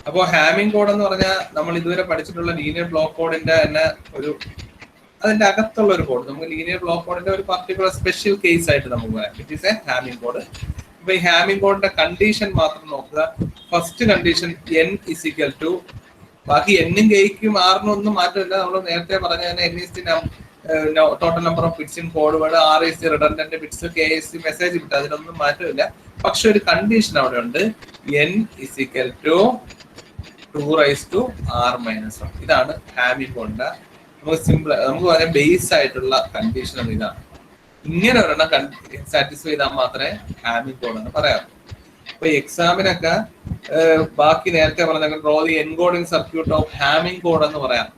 അപ്പോൾ Hamming code എന്ന് പറഞ്ഞാൽ നമ്മൾ ഇതുവരെ പഠിച്ചിട്ടുള്ള ലീനിയർ ബ്ലോക്ക് കോഡിന്റെ തന്നെ അതിന്റെ അകത്തുള്ള ഒരു കോഡ്. നമുക്ക് ലീനിയർ ബ്ലോക്ക് കോഡിന്റെ ഒരു പർട്ടിക്കുലർ സ്പെഷ്യൽ കേസ് ആയിട്ട് നമുക്ക് പറയാം. It is a Hamming code. അപ്പൊ ഈ ഹാമിംഗ് കോഡിന്റെ കണ്ടീഷൻ മാത്രം നോക്കുക. First condition n is equal to, ബാക്കി എന്നും കെയ്ക്കും ആറിനും ഒന്നും മാറ്റമില്ല. നമ്മൾ നേരത്തെ പറഞ്ഞ total number of bits in code word, RAC redundant bits, KAC message bit, അതിലൊന്നും മാറ്റമില്ല. പക്ഷെ ഒരു കണ്ടീഷൻ അവിടെ ഉണ്ട്, n is equal to 2r-1. ഇതാണ് ഹാമിംഗ് കോഡിന്റെ നമുക്ക് സിമ്പിൾ, നമുക്ക് പറയാം ബേസ് ആയിട്ടുള്ള കണ്ടീഷൻ ഇതാണ്. ഇങ്ങനെ ഒരെണ്ണം സാറ്റിസ്ഫൈ ചെയ്താൽ മാത്രമേ ഹാമിംഗ് കോഡ് എന്ന് പറയാം. അപ്പൊ എക്സാമിനൊക്കെ ബാക്കി നേരത്തെ പറഞ്ഞ draw the encoding circuit of Hamming code എന്ന് പറയാം.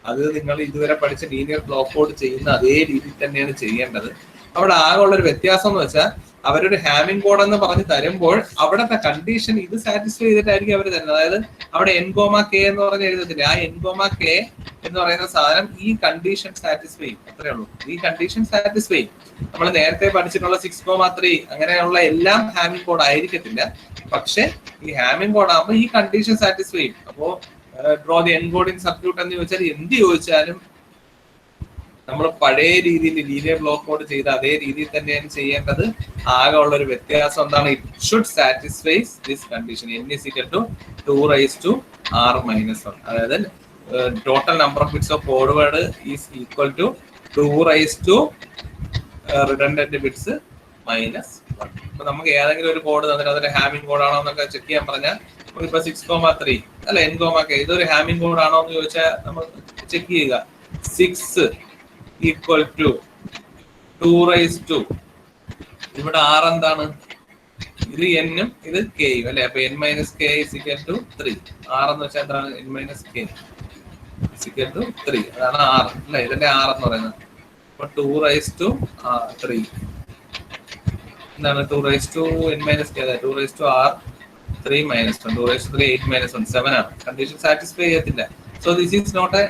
അത് നിങ്ങൾ ഇതുവരെ പഠിച്ച ലീനിയർ ബ്ലോക്ക് കോഡ് ചെയ്യുന്ന അതേ രീതിയിൽ തന്നെയാണ് ചെയ്യേണ്ടത്. അവിടെ ആകെ ഉള്ളൊരു വ്യത്യാസം എന്ന് വെച്ചാൽ അവരൊരു ഹാമിംഗ് കോഡ് എന്ന് പറഞ്ഞ് തരുമ്പോൾ അവിടുത്തെ കണ്ടീഷൻ ഇത് സാറ്റിസ്ഫൈ ചെയ്തിട്ടായിരിക്കും അവർ തരുന്നത്. അതായത് അവിടെ n,k എന്ന് പറഞ്ഞ് എഴുതത്തില്ല. ആ n,k എന്ന് പറയുന്ന സാധനം ഈ കണ്ടീഷൻ സാറ്റിസ്ഫൈ ചെയ്യും, അത്രേ ഉള്ളൂ. ഈ കണ്ടീഷൻ സാറ്റിസ്ഫൈ ചെയ്യും. നമ്മൾ നേരത്തെ പഠിച്ചിട്ടുള്ള 6,3 അങ്ങനെയുള്ള എല്ലാം ഹാമിംഗ് കോഡ് ആയിരിക്കത്തില്ല. പക്ഷെ ഈ ഹാമിംഗ് കോഡ് ആകുമ്പോൾ ഈ കണ്ടീഷൻ സാറ്റിസ്ഫൈ ചെയ്യും. അപ്പോ ഡ്രോ ദി എൻകോഡിംഗ് സർക്യൂട്ട് എന്ന് ചോദിച്ചാൽ എന്ത് ചോദിച്ചാലും നമ്മൾ പഴയ രീതിയിൽ ലീനിയർ ബ്ലോക്ക് കോഡ് ചെയ്ത അതേ രീതിയിൽ തന്നെയാണ് ചെയ്യേണ്ടത്. ആകെ ഉള്ള ഒരു വ്യത്യാസം എന്താണ്? It should satisfies this condition n is equal to 2r-1. അതായത് total number of bits of code word is equal to 2 redundant bits -1. അപ്പൊ നമുക്ക് ഏതെങ്കിലും ഒരു കോഡ് തന്നിട്ട് അതിന്റെ ഹാമിംഗ് കോഡ് ആണോ എന്നൊക്കെ ചെക്ക് ചെയ്യാൻ പറഞ്ഞാൽ ഇപ്പൊ 6,3 അല്ല n,k ഇതൊരു ഹാമിംഗ് കോഡ് ആണോ എന്ന് ചോദിച്ചാൽ നമ്മൾ ചെക്ക് ചെയ്യുക. 6 ഈക്വൽ ടു 2 ഇവിടെ r എന്താണ്? ഇത് n-ഉം ഇത് k-യും അല്ലെ. അപ്പൊ n-k is equal to 3. r എന്ന് വെച്ചാൽ എന്താണ്? n-k is equal to 3. അതാണ് r അല്ലെ, ഇതിന്റെ r എന്ന് പറയുന്നത്. അപ്പൊ 2 എന്താണ്? 2n-k 2r3-1 2 8-1 7 ആണ്. കണ്ടീഷൻ സാറ്റിസ്ഫൈ ചെയ്യത്തില്ല. So this is not a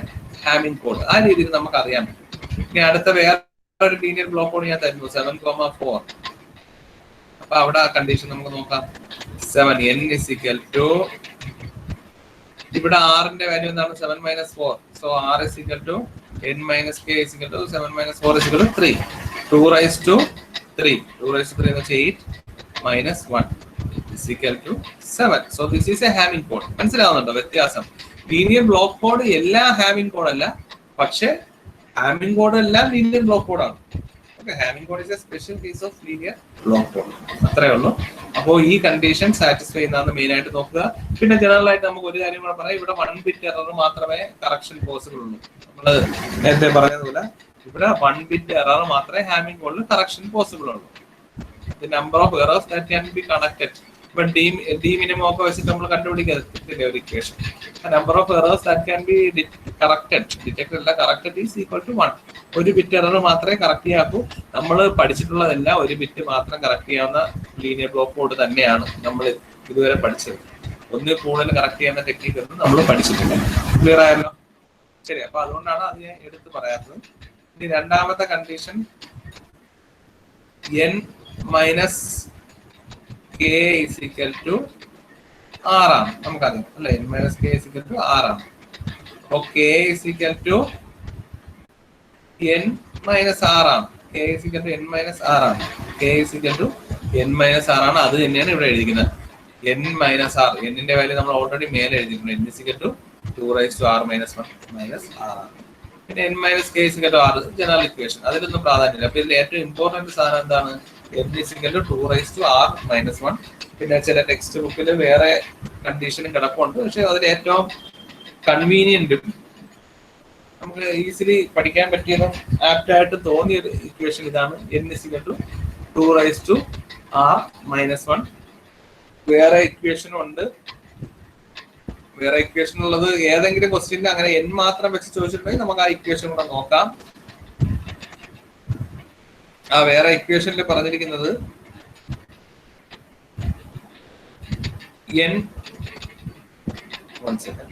Hamming code. ആ രീതിയിൽ നമുക്ക് അറിയാൻ പറ്റും. ഇനി അടുത്ത വേറൊരു ലീനിയർ ബ്ലോക്ക് കോഡ് ഞാൻ തരുന്നു, 7,4. അപ്പൊ അവിടെ ആ കണ്ടീഷൻ നമുക്ക് നോക്കാം. 7 n is equal to, ഇവിടെ r-ന്റെ വാല്യൂ എന്താണ്? 7-4. So r is equal to n-k is equal to 7-4 is equal to 3. 2 എന്ന് വെച്ചാൽ 8 -1 is equal to 7. So this is a Hamming code. മനസ്സിലാവുന്നുണ്ടോ വ്യത്യാസം? ലീനിയർ ബ്ലോക്ക് കോഡ് എല്ലാ ഹാമിംഗ് കോഡ് അല്ല, പക്ഷെ Hamming code എല്ലാം ലീനിയർ ബ്ലോക്ക് കോഡാണ്. Okay, Hamming code is A special case of linear block code. അത്രേ ഉള്ളൂ. അപ്പോൾ ഈ കണ്ടീഷൻ സാറ്റിസ്ഫൈ ചെയ്യുന്നതാണ് മെയിൻ ആയിട്ട് നോക്കുക. പിന്നെ ജനറൽ ആയിട്ട് നമുക്ക് ഒരു കാര്യം കൂടെ പറയാം. ഇവിടെ 1 ബിറ്റ് എറർ മാത്രമേ കറക്ഷൻ പോസിബിൾ ഉള്ളൂ. നമ്മൾ നേരത്തെ പറഞ്ഞതുപോലെ ഇവിടെ 1 ബിറ്റ് എറർ മാത്രമേ ഹാമിംഗ് കോഡിൽ കറക്ഷൻ പോസിബിൾ ഉള്ളൂ. The number of errors that can be connected. But d minimum ഒക്കെ വെച്ചിട്ട് നമ്മൾ കണ്ടുപിടിക്കത്തില്ലേ ഒരു equation. Number of errors that can be detected അല്ല, കറക്റ്റഡ് ഈസ് ഈക്വൽ ടു 1. ഒരു ബിറ്റ് എറർ മാത്രമേ കറക്റ്റ് ചെയ്യാക്കൂ. നമ്മൾ പഠിച്ചിട്ടുള്ളതെല്ലാം ഒരു ബിറ്റ് മാത്രം കറക്റ്റ് ചെയ്യാവുന്ന ലീനിയർ ബ്ലോക്ക് കോഡ് തന്നെയാണ് നമ്മൾ ഇതുവരെ പഠിച്ചത്. ഒന്നിൽ കൂടുതൽ കറക്റ്റ് ചെയ്യുന്ന ടെക്നിക്ക് ഒന്നും നമ്മൾ പഠിച്ചിട്ടില്ല. ക്ലിയർ ആയല്ലോ? ശരി, അപ്പൊ അതുകൊണ്ടാണ് അത് ഞാൻ എടുത്ത് പറയാത്തത്. ഇനി രണ്ടാമത്തെ condition n-k is equal to r ആണ്. നമുക്കറിയാം അല്ലെ, n-k is equal to r ആണ്. അപ്പൊ k is equal to n-r ആണ്. k is equal to n-r ആണ്. k is equal to n-r ആണ്. അത് തന്നെയാണ് ഇവിടെ എഴുതിക്കുന്നത്. n-r, n-ന്റെ വാല്യൂ നമ്മൾ ഓൾറെഡി മേലെ എഴുതിയിട്ടുണ്ട്. n is equal to 2r-1 r. പിന്നെ n-k is equal to r general equation, അതിലൊന്നും പ്രാധാന്യമില്ല. അപ്പൊ ഇതിൽ ഏറ്റവും ഇമ്പോർട്ടന്റ് സാധനം എന്താണ്? n is equal to 2r-1. പിന്നെ ചില ടെക്സ്റ്റ് ബുക്കിൽ വേറെ കണ്ടീഷനും കിടപ്പുണ്ട്. പക്ഷെ അതിൽ ഏറ്റവും കൺവീനിയന്റും നമുക്ക് ഈസിലി പഠിക്കാൻ പറ്റിയതും ആപ്റ്റ് ആയിട്ട് തോന്നിയ ഒരു ഇക്വേഷൻ ഇതാണ്. n is equal to 2r-1. വേറെ ഇക്വേഷനും ഉണ്ട്. വേറെ ഇക്വേഷൻ ഉള്ളത് ഏതെങ്കിലും ക്വസ്റ്റ്യനിൽ അങ്ങനെ n മാത്രം വെച്ച് ചോദിച്ചിട്ടുണ്ടെങ്കിൽ നമുക്ക് ആ ഇക്വേഷൻ കൂടെ നോക്കാം. ആ വേറെ ഇക്വേഷനിൽ പറഞ്ഞിരിക്കുന്നത് n 1 സെക്കൻഡ്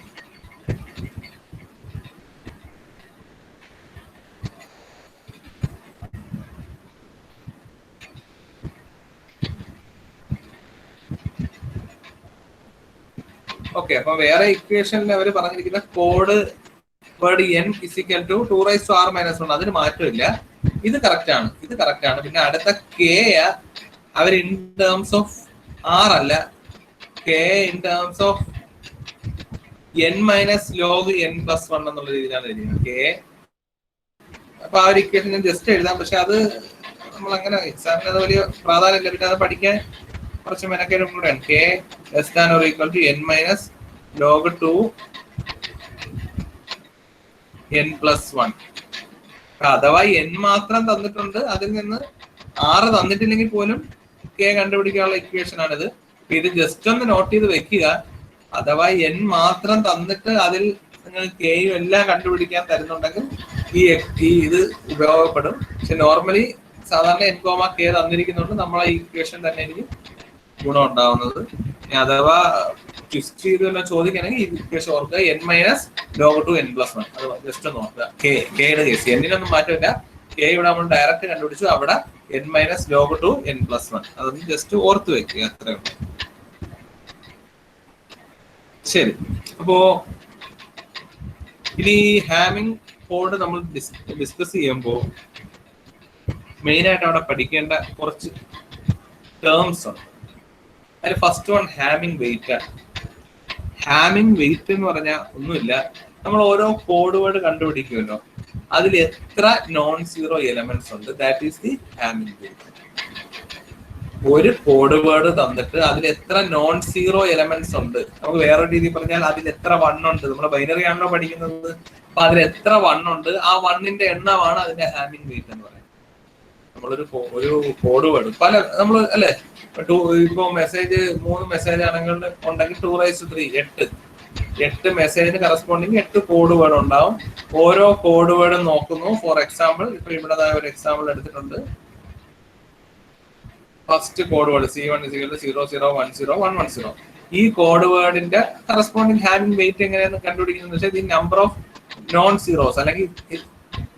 ഓക്കെ, അപ്പൊ വേറെ ഇക്വേഷനിൽ അവർ പറഞ്ഞിരിക്കുന്ന code word n is equal to 2r-1 അതിന് മാറ്റമില്ല. ഇത് കറക്റ്റ് ആണ്, ഇത് കറക്റ്റ് ആണ്. പിന്നെ അടുത്ത കെ അവർ ഇൻ ടേംസ് ഓഫ് ആർ അല്ല, K in terms of n minus log n+1 എന്നുള്ള രീതിയിലാണ് എഴുതിയത് കെ. അപ്പൊ ആ ഒരു ഇക്വേഷൻ ഞാൻ ജസ്റ്റ് എഴുതാം, പക്ഷെ അത് നമ്മൾ അങ്ങനെ എക്സാമിന് അത് വലിയ പ്രാധാന്യമില്ല. പിന്നെ അത് പഠിക്കാൻ കുറച്ച് മെനക്കേടും കൂടെയാണ്. K less than or equal to n minus log 2 n+1. അഥവാ n മാത്രം തന്നിട്ടുണ്ട്, അതിൽ നിന്ന് 6 തന്നിട്ടില്ലെങ്കിൽ പോലും കെ കണ്ടുപിടിക്കാനുള്ള ഇക്വേഷൻ ആണിത്. ഇത് ജസ്റ്റ് ഒന്ന് നോട്ട് ചെയ്ത് വെക്കുക. അഥവാ n മാത്രം തന്നിട്ട് അതിൽ നിങ്ങൾ കെയും എല്ലാം കണ്ടുപിടിക്കാൻ തരുന്നുണ്ടെങ്കിൽ ഈ ഇത് ഉപയോഗപ്പെടും. പക്ഷെ നോർമലി സാധാരണ n, k തന്നിരിക്കുന്നുണ്ട്, നമ്മളെ ഈ ഇക്വേഷൻ തന്നെ എനിക്ക് ഗുണം ഉണ്ടാവുന്നത്. അഥവാ ട്വിസ്റ്റ് ചെയ്ത് തന്നെ ചോദിക്കുകയാണെങ്കിൽ ഈ ഇക്വേഷൻ ഓർക്കുക, n മൈനസ് ലോഗ് 2 n+1. അത് ജസ്റ്റ് നോക്കുക. കെയുടെ കേസ് എന്നിനൊന്നും മാറ്റമില്ല. കെ ഇവിടെ നമ്മൾ ഡയറക്റ്റ് കണ്ടുപിടിച്ചു, അവിടെ n മൈനസ് ലോഗ് 2 n+1. അതൊന്ന് ജസ്റ്റ് ഓർത്ത് വെക്കുക, അത്രേ ഉള്ളൂ. ശരി, അപ്പോ ഇനി ഹാമിംഗ് കോഡ് നമ്മൾ ഡിസ്കസ് ചെയ്യുമ്പോൾ മെയിൻ ആയിട്ട് അവിടെ പഠിക്കേണ്ട കുറച്ച് ടേംസ് ഉണ്ട്. അതിൽ ഫസ്റ്റ് വൺ ഹാമിംഗ് വെയിറ്റ് ആണ്. ഹാമിംഗ് വെയിറ്റ് എന്ന് പറഞ്ഞാൽ ഒന്നുമില്ല, നമ്മൾ ഓരോ കോഡ് വേർഡ് കണ്ടുപിടിക്കുമല്ലോ, അതിൽ എത്ര നോൺ സീറോ എലമെന്റ്സ് ഉണ്ട്, that is the Hamming weight. ഒരു കോഡ് വേർഡ് തന്നിട്ട് അതിൽ എത്ര നോൺ സീറോ എലമെന്റ്സ് ഉണ്ട്, നമുക്ക് വേറൊരു രീതിയിൽ പറഞ്ഞാൽ അതിൽ എത്ര വൺ ഉണ്ട്. നമ്മൾ ബൈനറി ആണല്ലോ പഠിക്കുന്നത്, അപ്പൊ അതിൽ എത്ര വൺ ഉണ്ട്, ആ വണ്ണിന്റെ എണ്ണമാണ് അതിന്റെ ഹാമിംഗ് വെയിറ്റ് എന്ന് പറയുന്നത്. നമ്മളൊരു കോഡ് വേർഡ് പല നമ്മൾ അല്ലെ, ഇപ്പൊ മെസ്സേജ് 3 മെസ്സേജ് ആണെങ്കിൽ ഉണ്ടെങ്കിൽ 2⁻3 8 മെസ്സേജിന് കറസ്പോണ്ടിങ് 8 കോഡ് വേർഡ് ഉണ്ടാവും. ഓരോ കോഡ് വേർഡും നോക്കുന്നു. ഫോർ എക്സാമ്പിൾ ഇപ്പൊ ഇവിടെ ഒരു എക്സാമ്പിൾ എടുത്തിട്ടുണ്ട്. First code word C1 00101110. ഈ കോഡ് വേർഡിന്റെ കറസ്പോണ്ടിങ് ഹാമിംഗ് വെയിറ്റ് എങ്ങനെയാണ് കണ്ടുപിടിക്കുന്നത് വെച്ചാൽ ഈ നമ്പർ ഓഫ് നോൺ സീറോസ്, അല്ലെങ്കിൽ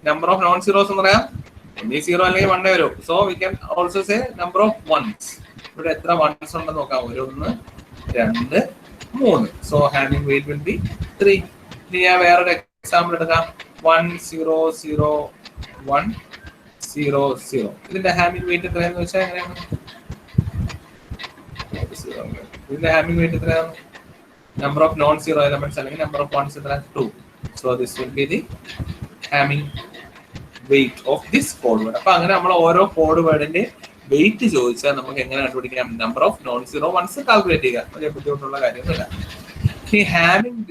നമ്പർ ഓഫ് നോൺ സീറോസ് എന്ന് പറയാം, ഒന്നീ 0 അല്ലെങ്കിൽ 1 വരും. So we can also say number of ones. ഇവിടെ എത്ര വൺസ് ഉണ്ടെന്ന് നോക്കാം, 1 2 3. So Hamming weight will be 3. ഇനി ഞാൻ വേറൊരു എക്സാമ്പിൾ എടുക്കാം, 100100. ഇതിന്റെ ഹാമിംഗ് വെയിറ്റ് എത്രയാണെന്ന് വെച്ചാൽ എങ്ങനെയാണ്, ഇതിന്റെ ഹാമിംഗ് വെയിറ്റ് എത്രയാണ്, number of non zero elements അല്ലെങ്കിൽ നമ്പർ ഓഫ് വൺസ് എത്ര 2. So this will be the Hamming weight of this code word. അപ്പൊ അങ്ങനെ നമ്മൾ ഓരോ കോഡ് വേർഡിന്റെ വെയിറ്റ് ചോദിച്ചാൽ നമുക്ക് എങ്ങനെ കണ്ടുപിടിക്കാം, number of non zero once calculate ചെയ്യുക. വലിയ ബുദ്ധിമുട്ടുള്ള കാര്യമൊന്നുമില്ല. ഈ ഹാമിംഗ്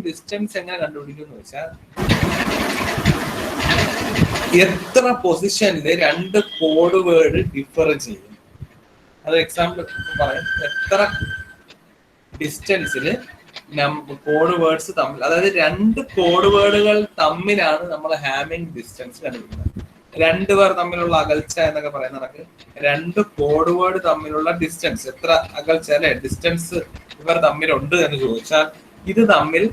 ഡിസ്റ്റൻസ് എങ്ങനെ കണ്ടുപിടിക്കും എന്ന് വെച്ചാൽ, എത്ര പൊസിഷനിൽ 2 കോഡ് വേർഡ് ഡിഫർ ചെയ്യും. അത് എക്സാമ്പിൾ പറയാം, എത്ര ഡിസ്റ്റൻസിൽ കോഡ് വേർഡ്സ് തമ്മിൽ, അതായത് 2 കോഡ് വേർഡുകൾ തമ്മിലാണ് നമ്മൾ ഹാമിംഗ് ഡിസ്റ്റൻസ് കണ്ടുപിടിക്കുന്നത്. 2 പേർ തമ്മിലുള്ള അകൽച്ച എന്നൊക്കെ പറയുന്ന കണക്ക് 2 കോഡ് വേർഡ് തമ്മിലുള്ള ഡിസ്റ്റൻസ്, എത്ര അകൽച്ച അല്ലെ ഡിസ്റ്റൻസ് ഇവർ തമ്മിലുണ്ട് എന്ന് ചോദിച്ചാൽ, ഇത് തമ്മിൽ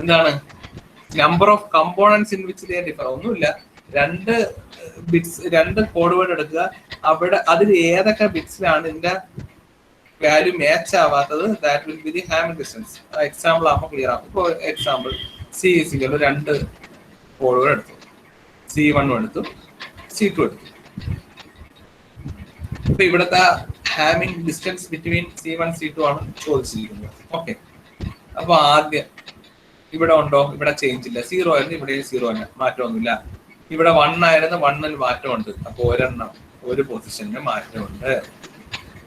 എന്താണ് number of components in which they differ. ഒന്നുമില്ല, 2 ബിറ്റ്സ് 2 കോഡ് വേർഡ് എടുക്കുക, അവിടെ അതിൽ ഏതൊക്കെ ബിറ്റ്സിലാണ് ഇതിന്റെ വാല്യൂ മാച്ച് ആവാത്തത്, that will be the hamming distance. Example ആകുമ്പോൾ ക്ലിയർ ആകും. ഇപ്പോൾ എക്സാമ്പിൾ C = 2 കോഡ് വേർഡ് എടുത്തു, C1 എടുത്തു, C2 എടുത്തു. ഇപ്പൊ ഇവിടുത്തെ Hamming distance between C1 C2 ആണ് ചോദിച്ചിരിക്കുന്നത്. ഓക്കെ, അപ്പൊ ആദ്യം ഇവിടെ ഉണ്ടോ, ഇവിടെ ചേഞ്ച് ഇല്ല, 0 ആയിരുന്നു, ഇവിടെ 0 തന്നെ, മാറ്റമൊന്നുമില്ല. ഇവിടെ 1 ആയിരുന്നു, 1-ൽ മാറ്റമുണ്ട്, അപ്പൊ ഒരെണ്ണം ഒരു പൊസിഷനിൽ മാറ്റമുണ്ട്.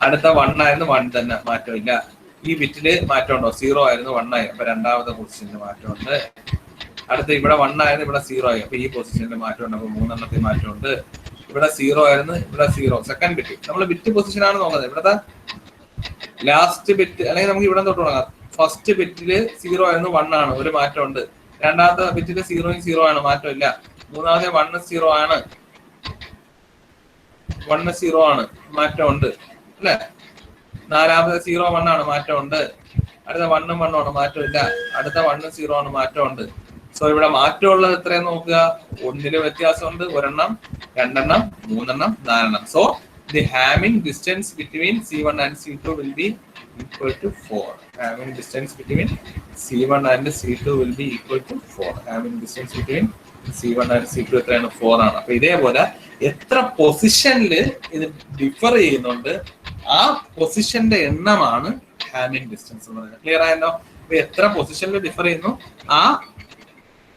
അടുത്ത 1 ആയിരുന്നു, 1 തന്നെ, മാറ്റമില്ല. ഈ ബിറ്റില് മാറ്റമുണ്ടോ, 0 ആയിരുന്നു 1 ആയി, അപ്പൊ രണ്ടാമത്തെ പൊസിഷനിൽ മാറ്റമുണ്ട്. അടുത്ത ഇവിടെ 1 ആയിരുന്നു, ഇവിടെ 0 ആയി, അപ്പൊ ഈ പൊസിഷനിൽ മാറ്റമുണ്ട്, അപ്പൊ 3 മാറ്റമുണ്ട്. ഇവിടെ 0 ആയിരുന്നു, ഇവിടെ 0. സെക്കൻഡ് ബിറ്റ് നമ്മൾ ബിറ്റ് പൊസിഷൻ ആണ് നോക്കുന്നത്. ഇവിടത്തെ ലാസ്റ്റ് ബിറ്റ് അല്ലെങ്കിൽ നമുക്ക് ഇവിടെ തൊട്ട് തുടങ്ങാം. ഫസ്റ്റ് ബിറ്റില് 0 ആയിരുന്നു, 1 ആണ്, ഒരു മാറ്റമുണ്ട്. രണ്ടാമത്തെ ബിറ്റില് 0 ആണ്, മാറ്റമില്ല. മൂന്നാമത്തെ 1 0 ആണ്, 1 0 ആണ്, മാറ്റമുണ്ട് അല്ലെ. നാലാമത്തെ 0 1 ആണ്, മാറ്റമുണ്ട്. അടുത്ത 1 1 ആണ്, മാറ്റമില്ല. അടുത്ത 1 0 ആണ്, മാറ്റമുണ്ട്. സോ ഇവിടെ മാറ്റമുള്ളത് എത്രയെന്ന് നോക്കുക, 1 വ്യത്യാസമുണ്ട്, ഒരെണ്ണം, 2 എണ്ണം, 3 എണ്ണം, 4 എണ്ണം. So the hamming distance between C1 and C2 will be equal to 4. Having distance between C1 and C2 will be equal to 4. Having distance between C1 and C2 എത്രയാണ് 4 ആണ്. അപ്പൊ ഇതേപോലെ എത്ര പൊസിഷനിൽ ഇത് ഡിഫർ ചെയ്യുന്നുണ്ട് ആ പൊസിഷന്റെ എണ്ണമാണ് ഹാമിംഗ് ഡിസ്റ്റൻസ് എന്ന് പറയുന്നത്. ക്ലിയർ ആയല്ലോ? അപ്പൊ എത്ര പൊസിഷനിൽ ഡിഫർ ചെയ്യുന്നു ആ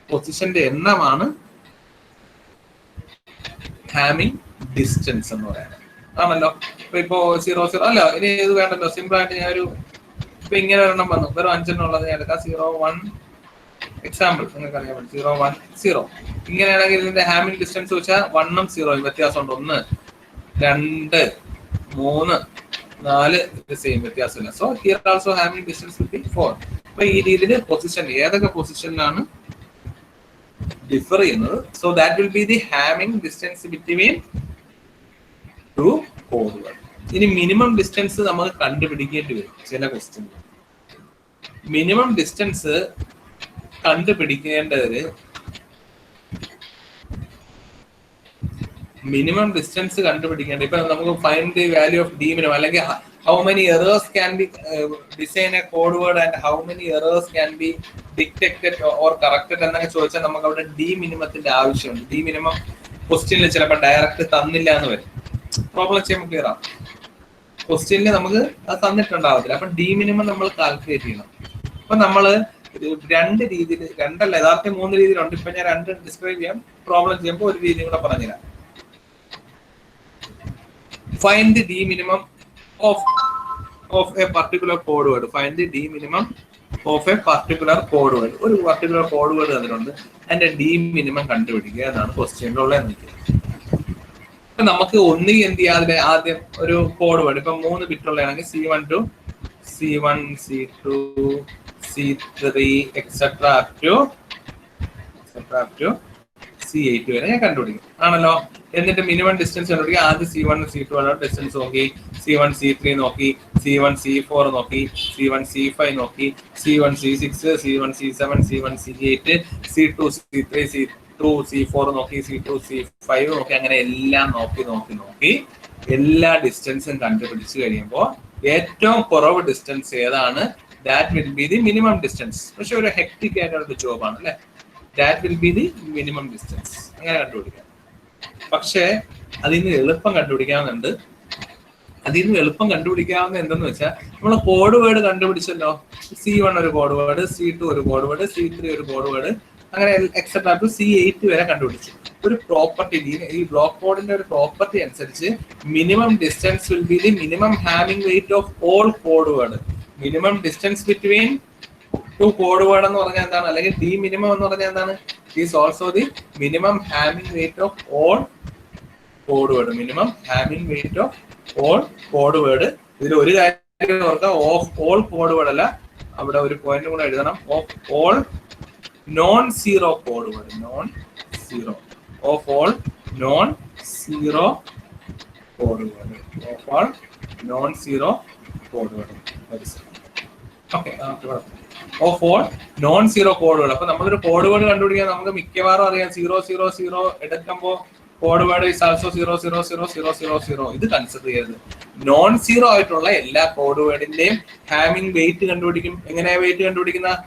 പൊസിഷന്റെ എണ്ണമാണ് ഹാമിംഗ് ഡിസ്റ്റൻസ് എന്ന് പറയുന്നത്. ആണല്ലോ? ഇപ്പൊ 0 0 അല്ല, ഇനി ഇത് വേണ്ടല്ലോ. സിമ്പിൾ ആയിട്ട് ഞാൻ ഒരു ഇപ്പൊ ഇങ്ങനെ ഒരെണ്ണം വന്നു, വെറും 5 എണ്ണം ഉള്ളത് ഞാൻ എടുക്കാം. 0 1 എക്സാമ്പിൾ നിങ്ങൾക്ക് അറിയാൻ പറ്റും. 0 1 0 ഇങ്ങനെയാണെങ്കിൽ ഇതിന്റെ ഹാമിംഗ് ഡിസ്റ്റൻസ് വെച്ചാൽ 1ഉം 0 വ്യത്യാസമുണ്ട്. 1 2 3 4 സെയിം വ്യത്യാസമില്ല. So here also Hamming distance will be 4. അപ്പൊ ഈ രീതിയിൽ പൊസിഷൻ ഏതൊക്കെ പൊസിഷനിലാണ് ഡിഫർ ചെയ്യുന്നത്, so that will be the hamming distance between two കോഡുകൾ. ഇനി മിനിമം ഡിസ്റ്റൻസ് നമ്മൾ കണ്ടുപിടിക്കേണ്ടി വരും ചില ക്വസ്റ്റ്യൻ. മിനിമം ഡിസ്റ്റൻസ് കണ്ടുപിടിക്കേണ്ടത് ഇപ്പൊ നമുക്ക് find the value of D minimum, അല്ലെങ്കിൽ how many errors can be design a code word and how many errors can be detected or corrected എന്നൊക്കെ ചോദിച്ചാൽ നമുക്ക് അവിടെ ഡി മിനിമത്തിന്റെ ആവശ്യമുണ്ട്. ഡി മിനിമം ക്വസ്റ്റ്യനിൽ ചിലപ്പോൾ ഡയറക്റ്റ് തന്നില്ല എന്ന് വരും. പ്രോബ്ലം ചെയ്യുമ്പോൾ ക്ലിയർ ആണ്. ക്വസ്റ്റ്യനിൽ നമുക്ക് അത് തന്നിട്ടുണ്ടാവത്തില്ല. അപ്പൊ ഡി മിനിമം നമ്മൾ കാൽക്കുലേറ്റ് ചെയ്യണം. അപ്പൊ നമ്മള് രണ്ട് രീതിയിൽ, രണ്ടല്ല യഥാർത്ഥം 3 രീതിയിലുണ്ട്. ഇപ്പൊ ഞാൻ 2 ഡിസ്ക്രൈബ് ചെയ്യാം. പ്രോബ്ലം ചെയ്യുമ്പോൾ ഒരു രീതി കൂടെ പറഞ്ഞുതരാം. Find the d minimum of a particular code word. Find the d minimum of a particular code word. ഒരു particular code word അതിലുണ്ട്. അതിന്റെ d minimum കണ്ടുപിടിക്കുക എന്നാണ് ക്വസ്റ്റ്യനിലുള്ള എന്നിരിക്കുന്നത്. അപ്പൊ നമുക്ക് ഒന്നുകിൽ എന്ത് ചെയ്യാം, അതിലെ ആദ്യം ഒരു കോഡ് വേർഡ് ഇപ്പൊ 3 ബിറ്റുള്ളതാണെങ്കിൽ C1 to C1 C2 C3 etcetera up to C8 വരെ ഞാൻ കണ്ടുപിടിക്കും. ആണല്ലോ? എന്നിട്ട് മിനിമം ഡിസ്റ്റൻസ് കണ്ടുപിടിക്കുക. ആദ്യം C1 C2 ഡിസ്റ്റൻസ് നോക്കി, C1 C3 നോക്കി, C1 C4 നോക്കി, C1 C5 നോക്കി, C1 C6 C1 C7 C1 C8 C2 C3 C2 C4 നോക്കി, C2 C5 നോക്കി, അങ്ങനെ എല്ലാം നോക്കി എല്ലാ ഡിസ്റ്റൻസും കണ്ടുപിടിച്ച് കഴിയുമ്പോൾ ഏറ്റവും കുറവ് ഡിസ്റ്റൻസ് ഏതാണ്, that will be the minimum distance. പക്ഷെ ഒരു ഹെക്ടിക് ആയിട്ടുള്ള ജോബാണ് അല്ലെ. That will be the minimum distance. അങ്ങനെ കണ്ടുപിടിക്കാം. പക്ഷേ അതിൽ നിന്ന് എളുപ്പം കണ്ടുപിടിക്കാവുന്നുണ്ട്. എന്തെന്ന് വെച്ചാൽ നമ്മൾ കോഡ് വേർഡ് കണ്ടുപിടിച്ചല്ലോ. C1 ഒരു കോഡ് വേർഡ്, C2 ഒരു കോഡ് വേർഡ്, C3 ഒരു കോഡ് വേർഡ്, അങ്ങനെ എക്സെട്ര ടു C8 വരെ കണ്ടുപിടിച്ചു. ഒരു പ്രോപ്പർട്ടി, ഈ ബ്ലോക്ക് കോഡിന്റെ ഒരു പ്രോപ്പർട്ടി അനുസരിച്ച് minimum distance will be the minimum having weight of all code word. Minimum distance between two code word എന്ന് പറഞ്ഞാൽ എന്താണ്, അല്ലെങ്കിൽ ഡി മിനിമം എന്ന് പറഞ്ഞാൽ എന്താണ്, is also the minimum having weight of all code word. Minimum having weight of all code word. ഇതിൽ ഒരു കാര്യം ഓർക്കുക, ഓഫ് ഓൾ കോഡ് വേർഡ് അല്ല, അവിടെ ഒരു പോയിന്റ് കൂടെ എഴുതണം. Of all non zero code word. Non zero of all non zero code word. Of all non zero code word. Okay, of all non zero code word. അപ്പൊ നമ്മളൊരു code word കണ്ടുപിടിക്കാൻ നമുക്ക് മിക്കവാറും അറിയാം 000 എടുക്കുമ്പോൾ കോഡ് വേർഡ് ഈസ് ആൾസോ 0000000. ഇത് consider ചെയ്യരുത്. Non zero ആയിട്ടുള്ള എല്ലാ കോഡ് വേർഡിന്റെയും ഹാമിംഗ് വെയിറ്റ് കണ്ടുപിടിക്കും. എങ്ങനെയാ വെയിറ്റ് കണ്ടുപിടിക്കുന്നത്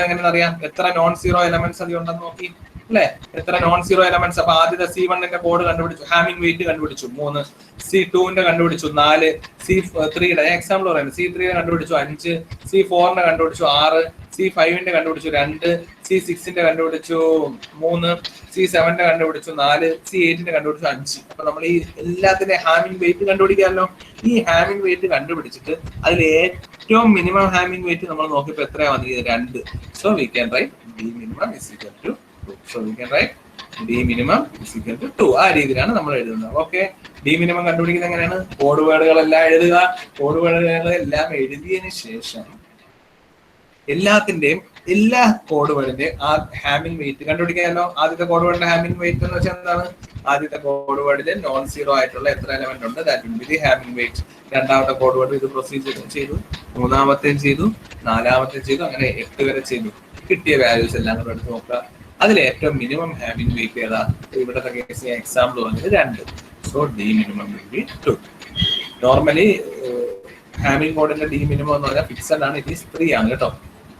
എങ്ങനെയാണെന്ന് അറിയാം. എത്ര നോൺ സീറോ എലമെന്റ്സ് അതിലുണ്ടെന്ന് നോക്കി അല്ലെ, എത്ര നോൺ സീറോ എലമെന്റ്സ്. അപ്പൊ ആദ്യത്തെ C1ന്റെ കോഡ് കണ്ടുപിടിച്ചു, ഹാമിംഗ് വെയിറ്റ് കണ്ടുപിടിച്ചു 3, C2ന്റെ കണ്ടുപിടിച്ചു 4, C3യുടെ എക്സാമ്പിൾ പറയുന്നത്, C3യുടെ കണ്ടുപിടിച്ചു 5, C4ന്റെ കണ്ടുപിടിച്ചു 6, C5ന്റെ കണ്ടുപിടിച്ചു 2, C6ന്റെ കണ്ടുപിടിച്ചു 3, C7ന്റെ കണ്ടുപിടിച്ചു 4, C8ന്റെ കണ്ടുപിടിച്ചു 5. അപ്പൊ നമ്മൾ ഈ എല്ലാത്തിന്റെ ഹാമിംഗ് വെയിറ്റ് കണ്ടുപിടിക്കാമല്ലോ. ഈ ഹാമിംഗ് വെയിറ്റ് കണ്ടുപിടിച്ചിട്ട് അതിൽ ഏറ്റവും മിനിമം ഹാമിംഗ് വെയിറ്റ് നമ്മൾ നോക്കിയപ്പോൾ എത്രയാ വന്നിരിക്കുന്നത്, 2. So we can write d minimum is equal to 2. So we can write d minimum is equal to 2. ആ രീതിയിലാണ് നമ്മൾ എഴുതുന്നത്. ഓക്കെ, ഡി മിനിമം കണ്ടുപിടിക്കുന്നത് എങ്ങനെയാണ്? കോഡ് വേർഡുകളെല്ലാം എഴുതുക. കോഡ് വേർഡുകളെല്ലാം എഴുതിയതിനു ശേഷം എല്ലാ കോഡ് വേർഡിന്റെയും ആ ഹാമിംഗ് വെയിറ്റ് കണ്ടുപിടിക്കാമല്ലോ. ആദ്യത്തെ കോഡ് വേർഡിന്റെ ഹാമിംഗ് വെയിറ്റ് എന്ന് വെച്ചാൽ എന്താണ്? ആദ്യത്തെ കോഡ് വേർഡിൽ നോൺ സീറോ ആയിട്ടുള്ള എത്ര എലമെന്റ് ഉണ്ട്, that will be the Hamming weight. രണ്ടാമത്തെ കോഡ് വേർഡ് ഇത് പ്രൊസീജിയർ ചെയ്തു, മൂന്നാമത്തെയും ചെയ്തു, നാലാമത്തെയും ചെയ്തു, അങ്ങനെ 8 വരെ ചെയ്തു. കിട്ടിയ വാല്യൂസ് എല്ലാം കൂടെ എടുത്ത് നോക്കുക. അതിൽ ഏറ്റവും മിനിമം ഹാമിംഗ് വെയിറ്റ് ഏതാ? ഇവിടുത്തെ കേസ് എക്സാമ്പിൾ പറഞ്ഞത് 2. So D minimum will be 2. Normally Hamming കോഡിന്റെ ഡി മിനിമം എന്ന് പറഞ്ഞാൽ ഫിക്സഡ് ആണ്, ഇറ്റ് ഈസ് 3 ആണ് കേട്ടോ.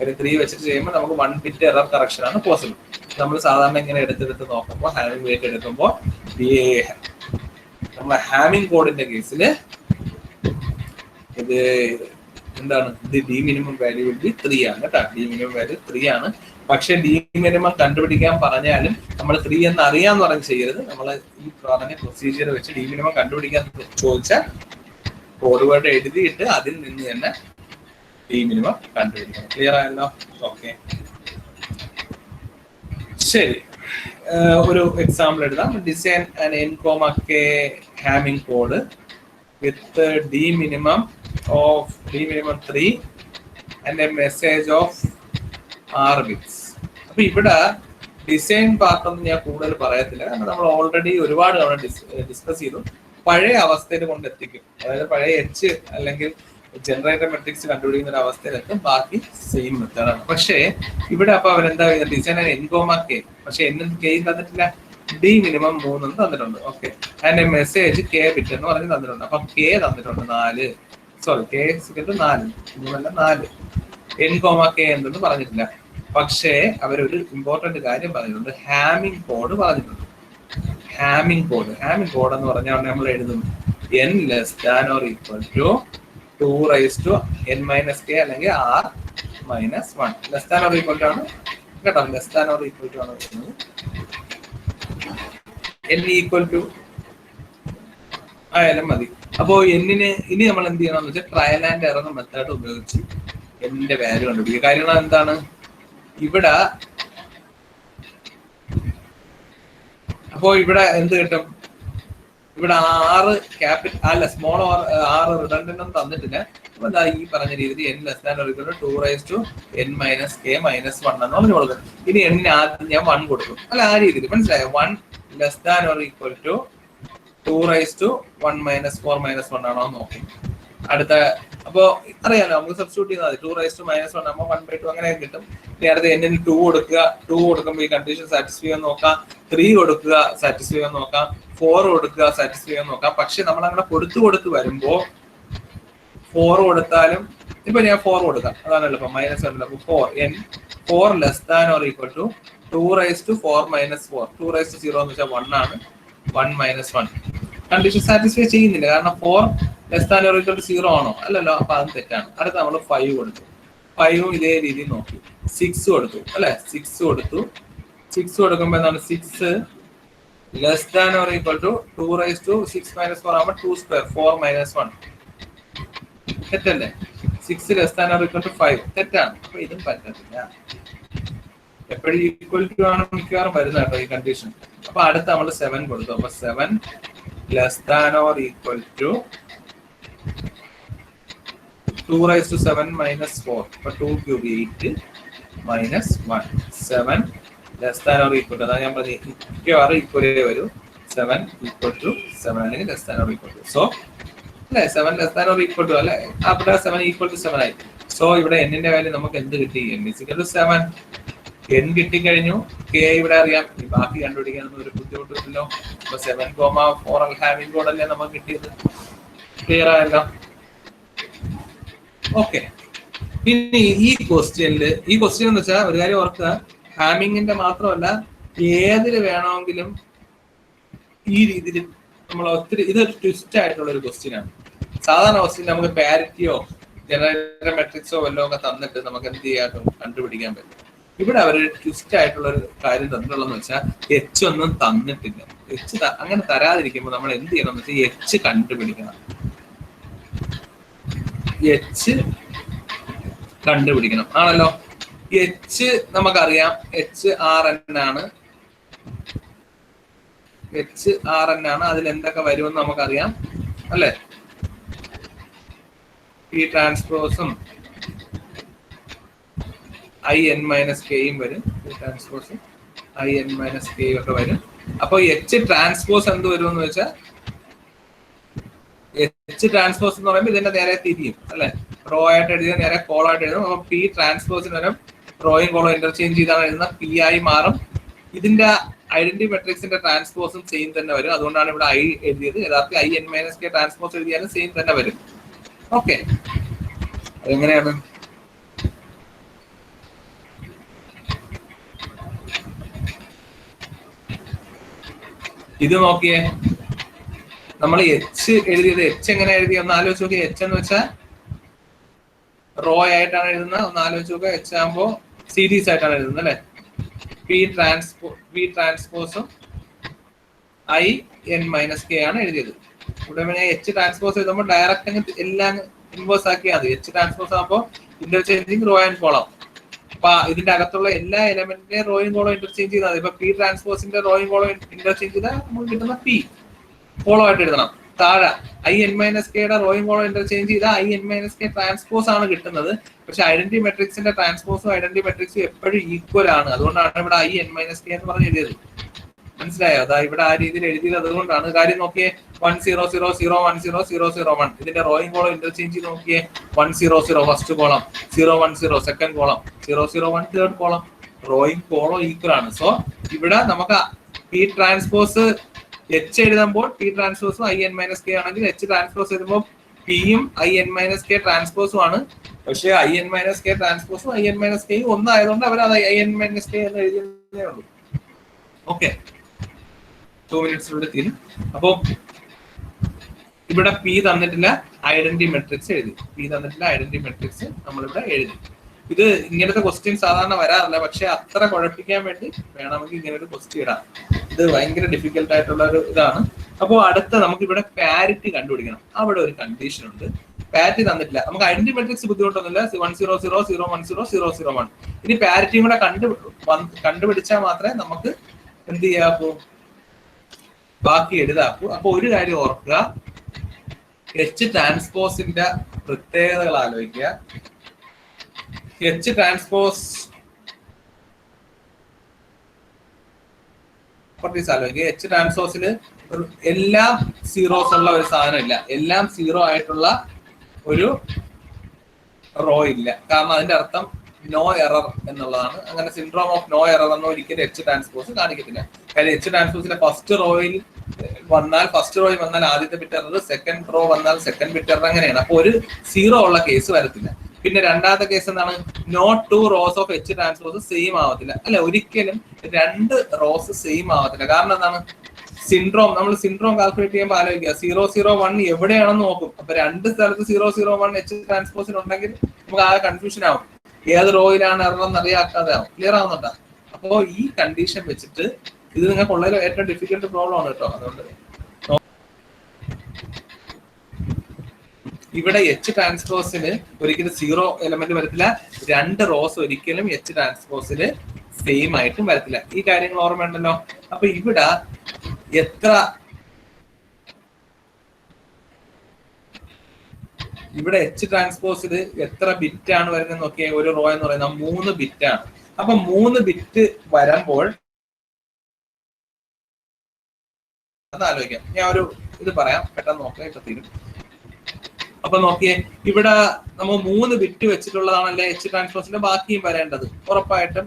ഒരു 3 വെച്ചിട്ട് ചെയ്യുമ്പോൾ നമുക്ക് 1 ബിറ്റ് എറർ കറക്ഷൻ ആണ് പോസിബിൾ. നമ്മൾ സാധാരണ ഇങ്ങനെ എടുത്തെടുത്ത് നോക്കുമ്പോൾ ഹാമിംഗ് വെയിറ്റ് എടുക്കുമ്പോൾ നമ്മളെ ഹാമിംഗ് കോഡിന്റെ കേസിൽ ഇത് എന്താണ്, ഇത് D minimum value will be 3 ആണ് കേട്ടോ. ഡി മിനിമം വാല്യൂ 3 ആണ്. പക്ഷെ ഡി മിനിമം കണ്ടുപിടിക്കാൻ പറഞ്ഞാലും നമ്മൾ 3 എന്ന് അറിയാന്ന് പറഞ്ഞ് ചെയ്യരുത്. നമ്മൾ ഈ പറഞ്ഞ പ്രൊസീജിയർ വെച്ച് ഡി മിനിമം കണ്ടുപിടിക്കാൻ ചോദിച്ചാൽ കോഡ് വേർഡ് എഴുതിയിട്ട് അതിൽ നിന്ന് തന്നെ ഡി മിനിമം കണ്ടുപിടിക്കണം. ക്ലിയർ ആയല്ലോ? ഓക്കെ, ശരി. ഒരു എക്സാമ്പിൾ എഴുതാം. Design an n, k Hamming code with D minimum 3 and A message of 6 bits. അപ്പൊ ഇവിടെ ഡിസൈൻ പാർട്ട് ഒന്നും ഞാൻ കൂടുതൽ പറയത്തില്ല, കാരണം നമ്മൾ ഓൾറെഡി ഒരുപാട് തവണ ഡിസ്കസ് ചെയ്തു. പഴയ അവസ്ഥയിൽ കൊണ്ടെത്തിക്കും, അതായത് പഴയ എച്ച് അല്ലെങ്കിൽ ജനറേറ്റർ മെട്രിക്സ് കണ്ടുപിടിക്കുന്ന ഒരു അവസ്ഥയിലെത്തും. ബാക്കി സെയിം മെത്തേഡാണ്. പക്ഷേ ഇവിടെ അപ്പൊ അവരെന്താ ഡിസൈൻ n, k, പക്ഷെ n k തന്നിട്ടില്ല, ഡി മിനിമം 3 എന്ന് തന്നിട്ടുണ്ട്. ഓക്കെ, അതിന്റെ മെസ്സേജ് k ബിറ്റ് എന്ന് പറഞ്ഞ് തന്നിട്ടുണ്ട്. അപ്പൊ k തന്നിട്ടുണ്ട് 4, സോറി k 4, 4 n, k എന്തെന്ന് പറഞ്ഞിട്ടില്ല. പക്ഷേ അവരൊരു ഇമ്പോർട്ടന്റ് കാര്യം പറഞ്ഞിട്ടുണ്ട്, ഹാമിംഗ് കോഡ് പറഞ്ഞിട്ടുണ്ട്. ഹാമിംഗ് കോഡ് എന്ന് പറഞ്ഞാൽ നമ്മൾ എഴുതുന്നു n less than or equal to 2 raise to n minus k അല്ലെങ്കിൽ r minus 1. Less than or equal to ആണ് കേട്ടോ, less than or equal to ആണ് വരുന്നത്. n ഈക്വൽ ടു ആയാലും മതി. അപ്പോ എന്നിന് ഇനി നമ്മൾ എന്ത് ചെയ്യണം എന്ന് വെച്ചാൽ ട്രയൽ ആൻഡ് എറർ മെത്തേഡ് ഉപയോഗിച്ച് എന്നിന്റെ വാല്യൂ കണ്ടുപിടിക്കുക. കാര്യങ്ങൾ എന്താണ് ഇവിടെ? അപ്പോ ഇവിടെ എന്ത് കിട്ടും? ഇവിടെ 6 ക്യാപിറ്റൽ അല്ല സ്മോൾ 6 റിഡൻഡന്റ് തന്നിട്ടില്ല. അപ്പൊ എന്താ ഈ പറഞ്ഞ രീതിയിൽ n less than or equal to 2 raise to n minus k minus 1 എന്ന് പറഞ്ഞു കൊടുക്കും. ഇനി n ആദ്യം ഞാൻ 1 കൊടുക്കും, അല്ല ആ രീതിയിൽ മനസ്സിലായോ? 1 less than or equal to 2 raise to 1 minus 4 minus 1 ആണോ നോക്കി. അടുത്ത അപ്പോ അറിയാലോ, നമുക്ക് സബ്സ്റ്റിറ്റ്യൂട്ട് ചെയ്താൽ മതി. 2 റൈസ് ടു മൈനസ് 1 ആകുമ്പോൾ 1/2 അങ്ങനെ കിട്ടും. ഇനി അടുത്ത n ന് 2 കൊടുക്കുക, 2 കൊടുക്കുമ്പോൾ ഈ കണ്ടീഷൻ സാറ്റിസ്ഫൈ ചെയ്യാൻ നോക്കാം. 3 കൊടുക്കുക, സാറ്റിസ്ഫൈ ചെയ്യാൻ നോക്കാം. 4 കൊടുക്കുക, സാറ്റിസ്ഫൈ ചെയ്യാൻ നോക്കാം. പക്ഷെ നമ്മൾ അങ്ങനെ കൊടുത്ത് വരുമ്പോ 4 കൊടുത്താലും ഇപ്പൊ ഞാൻ 4 കൊടുക്കാം, അതാണ് എളുപ്പം. മൈനസ് 1 അപ്പൊ 4 less than or equal to 2 raise to 4 minus 4. 2 raise to 0 എന്ന് വെച്ചാൽ 1 ആണ്. 1 മൈനസ് 1 കണ്ടീഷൻ സാറ്റിസ്ഫൈ ചെയ്യുന്നില്ല, കാരണം 4 less than or equal to 0 ആണോ? അല്ലല്ലോ, അപ്പൊ അത് തെറ്റാണ്. അടുത്ത നമ്മൾ 5 കൊടുത്തു. 5 ഇതേ രീതിയിൽ നോക്കി. 6 കൊടുത്തു അല്ലെ, 6 കൊടുത്തു. 6 കൊടുക്കുമ്പോ എന്താണ്? 6 less than or equal to 2 raise to 6 minus 4 ആകുമ്പോൾ 2 സ്ക്വയർ 4 മൈനസ് 1 തെറ്റല്ലേ? 6 less than or equal to 5 തെറ്റാണ്. അപ്പൊ ഇതും പറ്റത്തില്ല. എപ്പോഴും ഈക്വൽ ടു ആണ് മിക്കവാറും വരുന്നത് കേട്ടോ ഈ കണ്ടീഷൻ. അപ്പൊ അടുത്ത നമ്മൾ 7 കൊടുത്തു. അപ്പൊ 7 less than or equal to 2 raise to 7 minus 4. അപ്പൊ 2 cube 8 minus 1. 7 less than or equal to, അതാണ് ഞാൻ പറഞ്ഞത് മിക്കവാറും ഈക്വലേ വരും. 7 ഈക്വൽ ടു 7 അല്ലെങ്കിൽ less than or equal to. So അല്ലെ 7 less than or equal to അല്ലെ, അവിടെ 7 ഈക്വൽ ടു 7 ആയി. സോ ഇവിടെ n ന്റെ വാല്യൂ നമുക്ക് എന്ത് കിട്ടി? n equal to 7. n കിട്ടിക്കഴിഞ്ഞു. k ഇവിടെ അറിയാം, ബാക്കി കണ്ടുപിടിക്കാനൊന്നും ഒരു ബുദ്ധിമുട്ടില്ലല്ലോ. അപ്പൊ 7,4 ഹാമിംഗ് കോഡ് അല്ലേ നമുക്ക് കിട്ടിയത്. ക്ലിയർ ആയല്ലോ? ഓക്കെ, ഇനി ഈ ക്വസ്റ്റ്യൻ എന്ന് വെച്ചാൽ ഒരു കാര്യം ഓർക്കുക, ഹാമിങ്ങിന്റെ മാത്രമല്ല ഏതിൽ വേണമെങ്കിലും ഈ രീതിയിൽ നമ്മൾ ഒത്തിരി ഇതൊരു ട്വിസ്റ്റ് ആയിട്ടുള്ള ഒരു ക്വസ്റ്റ്യൻ ആണ്. സാധാരണ ക്വസ്റ്റ്യൻ നമുക്ക് പാരിറ്റിയോ ജനറേറ്റർ മെട്രിക്സോ വല്ലതും ഒക്കെ തന്നിട്ട് നമുക്ക് എന്ത് ചെയ്യാൻ കണ്ടുപിടിക്കാൻ പറ്റും. ഇവിടെ അവര് ട്വിസ്റ്റ് ആയിട്ടുള്ള ഒരു കാര്യം തന്നിട്ടുള്ളതെന്ന് വെച്ചാൽ എച്ച് ഒന്നും തന്നിട്ടില്ല. എച്ച് അങ്ങനെ തരാതിരിക്കുമ്പോൾ നമ്മൾ എന്ത് ചെയ്യണം എന്ന് വെച്ചാൽ എച്ച് കണ്ടുപിടിക്കണം. എച്ച് കണ്ടുപിടിക്കണം ആണല്ലോ. എച്ച് നമുക്കറിയാം, എച്ച് ആർ എൻ ആണ്. എച്ച് ആർ എൻ ആണ്. അതിൽ എന്തൊക്കെ വരുമെന്ന് നമുക്കറിയാം അല്ലെ. ഈ ട്രാൻസ്പോസും ഐ എൻ മൈനസ് കെയും വരും. ഈ ട്രാൻസ്പോസും ഐ എൻ മൈനസ് കെയും ഒക്കെ വരും. അപ്പൊ എച്ച് ട്രാൻസ്പോസ് എന്ത് വരുമെന്ന് വെച്ചാൽ, എച്ച് ട്രാൻസ്പോസ് എന്ന് പറയുമ്പോൾ ഇതിന്റെ നേരെ തിരിയും അല്ലെ. റോ ആയിട്ട് എഴുതിയ നേരെ കോൾ ആയിട്ട് എഴുതും. അപ്പൊ പി ട്രാൻസ്പോസിന് വരും. റോയും കോളും ഇന്റർചേഞ്ച് ചെയ്താണ് എഴുതുന്നത്. പി ആയി മാറും. ഇതിന്റെ ഐഡന്റി മെട്രിക്സിന്റെ ട്രാൻസ്പോസും സെയിം തന്നെ വരും. അതുകൊണ്ടാണ് ഇവിടെ ഐ എഴുതിയത്. യഥാർത്ഥത്തിൽ I N minus K transpose എഴുതിയാലും സെയിം തന്നെ വരും. ഓക്കെ, അതെങ്ങനെയാണ്? ഇത് നോക്കിയേ, നമ്മൾ എച്ച് എഴുതിയത്, എച്ച് എങ്ങനെ എഴുതി ഒന്ന് ആലോചിച്ച് നോക്കി. എച്ച് എന്ന് വെച്ചാൽ റോ ആയിട്ടാണ് എഴുതുന്നത്. ഒന്ന് ആലോചിച്ച് നോക്കുക. എച്ച് ആകുമ്പോൾ സീരീസ് ആയിട്ടാണ് എഴുതുന്നത് അല്ലെ. പി ട്രാൻസ്പോസും ഐ എൻ മൈനസ് കെ ആണ് എഴുതിയത്. ഇവിടെ ഞാൻ എച്ച് ട്രാൻസ്പോസ് എഴുതുമ്പോൾ ഡയറക്റ്റ് എല്ലാം ഇൻവേഴ്സ് ആക്കിയാൽ മതി. എച്ച് ട്രാൻസ്പോസ് ആകുമ്പോൾ ഇന്റർചേഞ്ചിങ് റോ ആൻഡ് കോളം. അപ്പൊ ഇതിന്റെ അകത്തുള്ള എല്ലാ എലമെന്റിന്റെയും റോയും കോളം ഇന്റർചേഞ്ച് ചെയ്താൽ മതി. ഇപ്പൊ പി ട്രാൻസ്പോസിന്റെ റോയും കോളം ഇന്റർചേഞ്ച് ചെയ്താൽ നമുക്ക് കിട്ടുന്ന പി കോളം ആയിട്ട് എഴുതണം. താഴെ ഐ എൻ മൈനസ് കെയുടെ റോയും കോളം ഇന്റർചേഞ്ച് ചെയ്താൽ I N minus K transpose ആണ് കിട്ടുന്നത്. പക്ഷെ ഐഡന്റി മെട്രിക്സിന്റെ ട്രാൻസ്പോസും ഐഡന്റി മെട്രിക്സും എപ്പോഴും ഈക്വൽ ആണ്. അതുകൊണ്ടാണ് ഇവിടെ ഐ എൻ മൈനസ് കെ എന്ന് പറഞ്ഞ് എഴുതിയത്. മനസ്സിലായോ? അതാ ഇവിടെ ആ രീതിയിൽ എഴുതിയത് അതുകൊണ്ടാണ്. കാര്യം നോക്കിയേ, 1 0 0 0 1 0 0 0 1. ഇതിന്റെ റോയും കോളം ഇന്റർചേഞ്ച് ചെയ്ത് നോക്കിയേ. 1 0 0 first column, 0 1 0 second column, 0 0 1 third column. റോയും കോളം ഈക്വൽ ആണ്. സോ ഇവിടെ നമുക്ക് പി ട്രാൻസ്പോസ് എച്ച് എഴുതുമ്പോൾ പി ട്രാൻസ്പോസും ഐ എൻ മൈനസ് കെ ആണെങ്കിൽ എച്ച് ട്രാൻസ്പോസ് എഴുതുമ്പോൾ പിയും ഐ എൻ മൈനസ് കെ ട്രാൻസ്പോസും ആണ്. പക്ഷെ ഐ എൻ മൈനസ് കെ ട്രാൻസ്പോസും ഐ എൻ മൈനസ് കെയും ഒന്നായതുകൊണ്ട് അവർ അത് ഐ എൻ മൈനസ് കെ എന്ന് എഴുതിയതേ ഉള്ളൂ. ഓക്കെ, 2 മിനിറ്റ്സിലൂടെ തീരും. അപ്പോ ഇവിടെ പി തന്നിട്ടില്ല, ഐഡന്റി മെട്രിക്സ് എഴുതി. പി തന്നിട്ടില്ല, ഐഡന്റി മെട്രിക്സ് നമ്മളിവിടെ എഴുതി. ഇത് ഇങ്ങനത്തെ ക്വസ്റ്റ്യൻ സാധാരണ വരാറില്ല, പക്ഷെ അത്ര കുഴപ്പിക്കാൻ വേണ്ടി വേണമെങ്കിൽ ഇങ്ങനെ ഒരു ക്വസ്റ്റ്യൻ ഇടാം. ഇത് ഭയങ്കര ഡിഫിക്കൽട്ട് ആയിട്ടുള്ള ഒരു ഇതാണ്. അപ്പോൾ അടുത്ത നമുക്ക് ഇവിടെ പാരിറ്റി കണ്ടുപിടിക്കണം. അവിടെ ഒരു കണ്ടീഷൻ ഉണ്ട്. പാരിറ്റി തന്നിട്ടില്ല, നമുക്ക് ഐഡന്റി മെട്രിക്സ് ബുദ്ധിമുട്ടൊന്നുമില്ല. 1 0 0 0 1 0 0 0 1. ഇനി പാരിറ്റിയും കൂടെ കണ്ടുപിടിച്ചാൽ മാത്രമേ നമുക്ക് എന്ത് ചെയ്യാപ്പോ ബാക്കി എഴുതാക്കൂ. അപ്പൊ ഒരു കാര്യം ഓർക്കുക, എച്ച് ട്രാൻസ്പോസിന്റെ പ്രത്യേകതകൾ ആലോചിക്കുക. എച്ച് ട്രാൻസ്പോസ് ആലോചിക്കുക. എച്ച് ട്രാൻസ്പോസിൽ എല്ലാം സീറോസ് ഉള്ള ഒരു സാധനം ഇല്ല, എല്ലാം സീറോ ആയിട്ടുള്ള ഒരു റോ ഇല്ല. കാരണം അതിന്റെ അർത്ഥം നോ എറർ എന്നുള്ളതാണ്. അങ്ങനെ സിൻഡ്രോം ഓഫ് നോ എറർ എന്ന് ഒരിക്കലും എച്ച് ട്രാൻസ്പോസ് കാണിക്കത്തില്ല. കാര്യം എച്ച് ട്രാൻസ്പോസിലെ ഫസ്റ്റ് റോയിൽ വന്നാൽ ആദ്യത്തെ ബിറ്റ് എറർ, സെക്കൻഡ് റോ വന്നാൽ സെക്കൻഡ് ബിറ്റ് എറർ, അങ്ങനെയാണ്. അപ്പൊ ഒരു സീറോ ഉള്ള കേസ് വരത്തില്ല. പിന്നെ രണ്ടാമത്തെ കേസ് എന്താണ്? No 2 rows of H transpose same ആവത്തില്ല. അല്ലെ, ഒരിക്കലും 2 റോസ് സെയിം ആവത്തില്ല. കാരണം എന്താണ്? നമ്മൾ സിൻഡ്രോം കാൽക്കുലേറ്റ് ചെയ്യുമ്പോൾ ആലോചിക്കുക, 0 0 1 എവിടെയാണെന്ന് നോക്കും. അപ്പൊ 2 സ്ഥലത്ത് 0 0 1 എച്ച് ട്രാൻസ്പോസിൽ ഉണ്ടെങ്കിൽ നമുക്ക് ആകെ കൺഫ്യൂഷൻ ആവും, ഏത് റോയിലാണ് എറർ എന്ന് അറിയാക്കാതെ ആവും. ക്ലിയർ ആവുന്നുണ്ടോ? അപ്പോ ഈ കണ്ടീഷൻ വെച്ചിട്ട് ഇത് നിങ്ങൾക്ക് ഉള്ള ഏറ്റവും ഡിഫിക്കൽട്ട് പ്രോബ്ലം ആണ് കേട്ടോ. അതുകൊണ്ട് ഇവിടെ എച്ച് ട്രാൻസ്പോസിന് ഒരിക്കലും 0 എലമെന്റ് വരത്തില്ല. 2 റോസ് ഒരിക്കലും എച്ച് ട്രാൻസ്പോസിന് സെയിം ആയിട്ടും വരത്തില്ല. ഈ കാര്യങ്ങൾ ഓർമ്മയുണ്ടല്ലോ. അപ്പൊ ഇവിടെ എച്ച് ട്രാൻസ്പോസിൽ എത്ര ബിറ്റ് ആണ് വരുന്നത് നോക്കിയേ. ഒരു റോ എന്ന് പറയുന്നത് 3 ബിറ്റ് ആണ്. അപ്പൊ 3 ബിറ്റ് വരുമ്പോൾ അതാലോചിക്കാം. ഞാൻ ഒരു ഇത് പറയാം, പെട്ടെന്ന് നോക്കാം, ഇപ്പൊ തീരും. അപ്പൊ നോക്കിയേ, ഇവിടെ നമ്മൾ 3 ബിറ്റ് വെച്ചിട്ടുള്ളതാണല്ലേ എച്ച് ട്രാൻസ്പോസിന്റെ ബാക്കിയും വരേണ്ടത്. ഉറപ്പായിട്ടും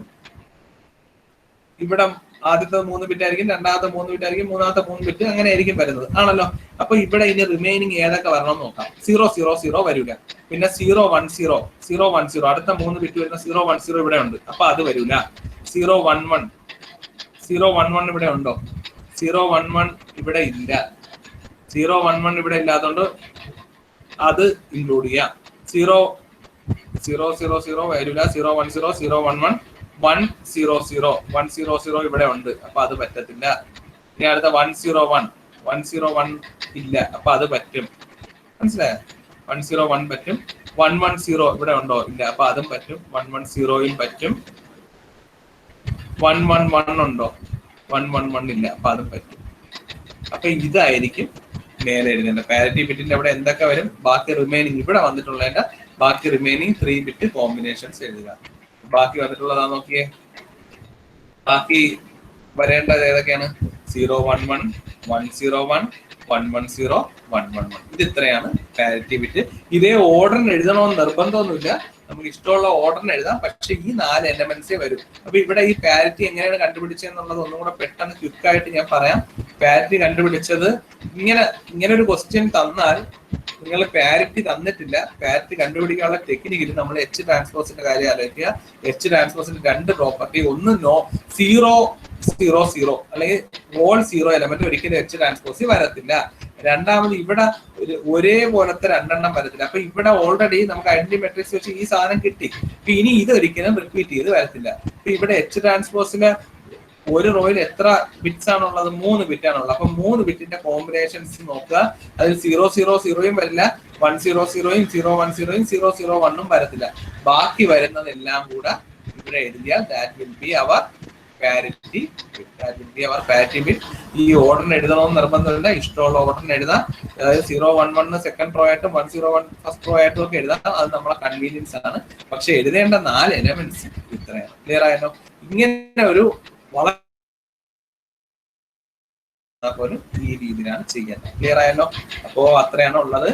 ഇവിടെ ആദ്യത്തെ 3 ബിറ്റ് ആയിരിക്കും, രണ്ടാമത്തെ 3 ബിറ്റ് ആയിരിക്കും, മൂന്നാമത്തെ 3 ബിറ്റ്, അങ്ങനെ ആയിരിക്കും വരുന്നത് ആണല്ലോ. അപ്പൊ ഇവിടെ ഇനി റിമൈനിങ് ഏതൊക്കെ വരണം നോക്കാം. 0 0 0 വരില്ല. പിന്നെ 0 1 0 0 1 0, അടുത്ത 3 ബിറ്റ് വരുന്ന 0 1 0 ഇവിടെ ഉണ്ട്, അപ്പൊ അത് വരില്ല. 0 1 1 0 1 1 ഇവിടെ ഉണ്ടോ? 0 1 1 ഇവിടെ ഇല്ല. 0 1 1 ഇവിടെ ഇല്ലാത്തതുകൊണ്ട് അത് ഇൻക്ലൂഡ് ചെയ്യാം. 0 0 0 0 വരില്ല. 0 1 0 0 1 1 1 0 0 1 0 0 ഇവിടെ ഉണ്ട്, അപ്പൊ അത് പറ്റത്തില്ല. ഇനി അടുത്ത 1 0 1 1 0 1 ഇല്ല, അപ്പൊ അത് പറ്റും. മനസ്സിലായോ? 1 0 1 പറ്റും. 1 1 0 ഇവിടെ ഉണ്ടോ? ഇല്ല, അപ്പൊ അതും പറ്റും. 1 1 0 പറ്റും. 1 1 1 ഉണ്ടോ? 1 1 1 ഇല്ല, അപ്പൊ അതും പറ്റും. അപ്പൊ ഇതായിരിക്കും മേലെ എഴുതേണ്ട പാരിറ്റി ബിറ്റിന്റെ അവിടെ എന്തൊക്കെ വരും. ബാക്കി റിമൈനിങ് ഇവിടെ വന്നിട്ടുള്ളതിന്റെ ബാക്കി റിമൈനിങ് 3 ബിറ്റ് കോമ്പിനേഷൻസ് എഴുതുക. ബാക്കി വന്നിട്ടുള്ളതാ നോക്കിയേ. ബാക്കി വരേണ്ടത് ഏതൊക്കെയാണ്? 0 1 1 1 0 1 1 1 0 1 1 1. ഇത് ഇത്രയാണ് പാരിറ്റി ബിറ്റ്. ഇതേ ഓർഡറിന് എഴുതണമെന്ന് നിർബന്ധമൊന്നുമില്ല. നമുക്ക് ഇഷ്ടമുള്ള ഓർഡറിന് എഴുതാം, പക്ഷെ ഈ 4 എലമെന്റ്സേ വരും. അപ്പൊ ഇവിടെ ഈ പാരിറ്റി എങ്ങനെയാണ് കണ്ടുപിടിച്ചതെന്നുള്ളത് ഒന്നും കൂടെ പെട്ടെന്ന് ക്വിക്കായിട്ട് ഞാൻ പറയാം. പാരിറ്റി കണ്ടുപിടിച്ചത് ഇങ്ങനെ ഒരു ക്വസ്റ്റ്യൻ തന്നാൽ നിങ്ങൾ പാരിറ്റി തന്നിട്ടില്ല, പാരിറ്റി കണ്ടുപിടിക്കാനുള്ള ടെക്നിക്കിൽ നമ്മൾ എച്ച് ട്രാൻസ്പോസിന്റെ കാര്യം ആലോചിക്കുക. എച്ച് ട്രാൻസ്പോസിന്റെ 2 പ്രോപ്പർട്ടി, ഒന്ന് 0 അല്ലെങ്കിൽ ഓൾ 0 എലമെന്റ് ഒരിക്കലും എച്ച് ട്രാൻസ്പോസിൽ വരത്തില്ല. രണ്ടാമത് ഇവിടെ ഒരേപോലത്തെ 2 എണ്ണം വരത്തില്ല. അപ്പൊ ഇവിടെ ഓൾറെഡി നമുക്ക് ഐഡന്റിറ്റി മെട്രിക്സ് വെച്ച് ഈ സാധനം കിട്ടി. അപ്പൊ ഇനി ഇത് ഒരിക്കലും റിപ്പീറ്റ് ചെയ്ത് വരത്തില്ല. അപ്പൊ ഇവിടെ എച്ച് ട്രാൻസ്പോസിന് ഒരു റോയിൽ എത്ര ബിറ്റ്സ് ആണുള്ളത്? 3 ബിറ്റ് ആണുള്ളത്. അപ്പൊ 3 ബിറ്റിന്റെ കോമ്പിനേഷൻസ് നോക്കുക. അതിൽ 000 വരില്ല, 100 010 001 വരത്തില്ല. ബാക്കി വരുന്നതെല്ലാം കൂടെ ഇവിടെ എഴുതിയാൽ that will be our parity bit. ഈ ഓർഡറിന് എഴുതണമെന്ന് നിർബന്ധമില്ല, ഇഷ്ടമുള്ള ഓർഡറിന് എഴുതാം. അതായത് 011 സെക്കൻഡ് റോ ആയിട്ടും 101 ഫസ്റ്റ് റോ ആയിട്ടും ഒക്കെ എഴുതാം. അത് നമ്മളെ കൺവീനിയൻസ് ആണ്. പക്ഷെ എഴുതേണ്ട 4 എലമെന്റ്സ് ഇത്രയാണ്. ക്ലിയർ ആയല്ലോ? ഇങ്ങനെ ഒരു വളരെ ഈ രീതിയിലാണ് ചെയ്യുന്നത്. ക്ലിയർ ആയല്ലോ? അപ്പോ അത്രയാണ് ഉള്ളത്.